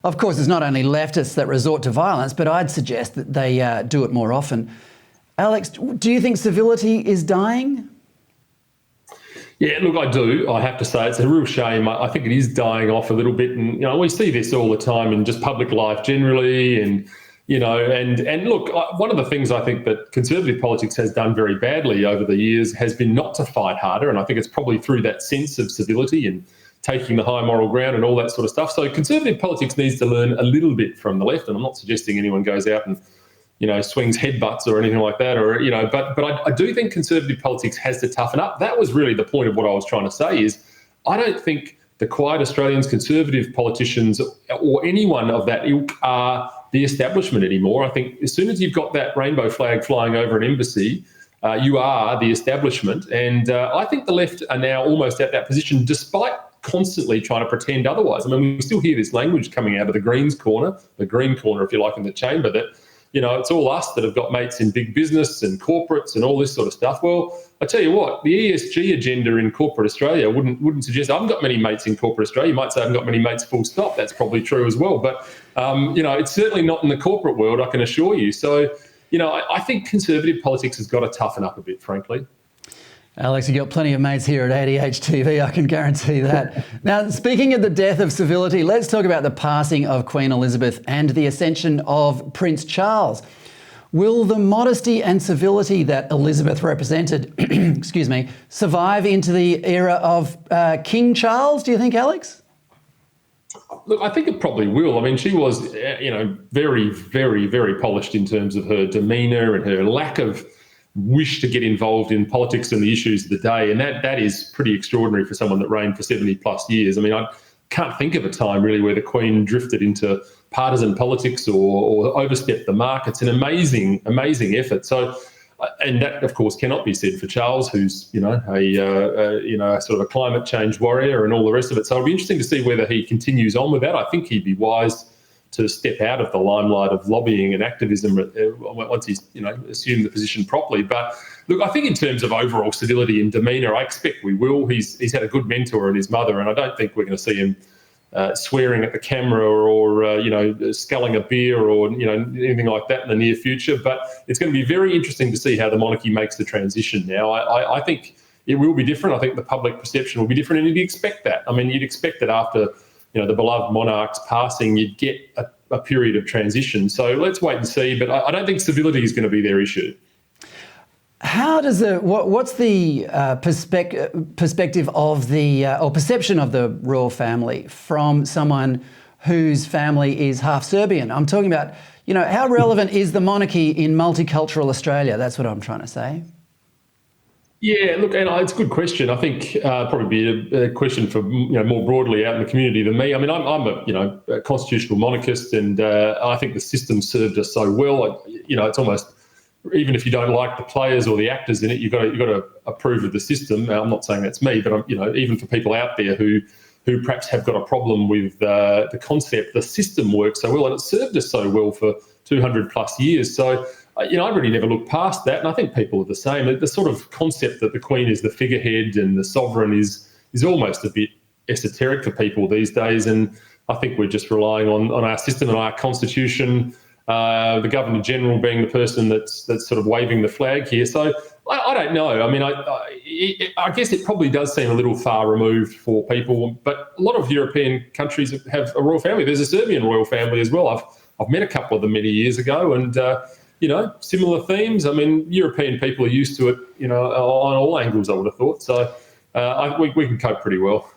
Of course, it's not only leftists that resort to violence, but I'd suggest that they do it more often. Alex, do you think civility is dying? Yeah, look, I do. I have to say it's a real shame. I think it is dying off a little bit, and we see this all the time in just public life generally, and look, one of the things I think that conservative politics has done very badly over the years has been not to fight harder, and I think it's probably through that sense of civility and taking the high moral ground and all that sort of stuff. So conservative politics needs to learn a little bit from the left, and I'm not suggesting anyone goes out and swings headbutts or anything like that, but I do think conservative politics has to toughen up. That was really the point of what I was trying to say is I don't think the quiet Australians, conservative politicians or anyone of that ilk are the establishment anymore. I think as soon as you've got that rainbow flag flying over an embassy, you are the establishment. And I think the left are now almost at that position, despite constantly trying to pretend otherwise. I mean, we still hear this language coming out of the green corner, if you like, in the chamber, that it's all us that have got mates in big business and corporates and all this sort of stuff. Well, I tell you what, the ESG agenda in corporate Australia wouldn't suggest. I haven't got many mates in corporate Australia. You might say I haven't got many mates full stop. That's probably true as well. But, it's certainly not in the corporate world, I can assure you. So, I think conservative politics has got to toughen up a bit, frankly. Alex, you've got plenty of mates here at ADH TV, I can guarantee that. Now, speaking of the death of civility, let's talk about the passing of Queen Elizabeth and the ascension of Prince Charles. Will the modesty and civility that Elizabeth represented, survive into the era of King Charles, do you think, Alex? Look, I think it probably will. I mean, she was, very, very, very polished in terms of her demeanour and her lack of wish to get involved in politics and the issues of the day. And that is pretty extraordinary for someone that reigned for 70 plus years. I mean, I can't think of a time really where the Queen drifted into partisan politics or overstepped the mark. It's an amazing, amazing effort. So, and that, of course, cannot be said for Charles, who's, a sort of a climate change warrior and all the rest of it. So it'll be interesting to see whether he continues on with that. I think he'd be wise to step out of the limelight of lobbying and activism once he's, assumed the position properly. But look, I think in terms of overall civility and demeanour, I expect we will. He's had a good mentor in his mother, and I don't think we're going to see him swearing at the camera or sculling a beer or, anything like that in the near future. But it's going to be very interesting to see how the monarchy makes the transition now. I think it will be different. I think the public perception will be different, and you'd expect that. I mean, you'd expect that after the beloved monarch's passing, you'd get a period of transition. So let's wait and see. But I don't think civility is going to be their issue. How does what's the perspective of the or perception of the royal family from someone whose family is half Serbian? I'm talking about, how relevant is the monarchy in multicultural Australia? That's what I'm trying to say. Yeah, look, and it's a good question. I think probably be a question for more broadly out in the community than me. I mean, I'm a constitutional monarchist, and I think the system served us so well. It's almost, even if you don't like the players or the actors in it, you've got to approve of the system. Now, I'm not saying that's me, but even for people out there who perhaps have got a problem with the concept, the system works so well, and it served us so well for 200 plus years. So. I really never look past that, and I think people are the same. The sort of concept that the Queen is the figurehead and the sovereign is almost a bit esoteric for people these days, and I think we're just relying on our system and our constitution, the Governor-General being the person that's sort of waving the flag here. So I don't know. I mean, I guess it probably does seem a little far removed for people, but a lot of European countries have a royal family. There's a Serbian royal family as well. I've met a couple of them many years ago, and similar themes. I mean, European people are used to it, on all angles, I would have thought. So we can cope pretty well.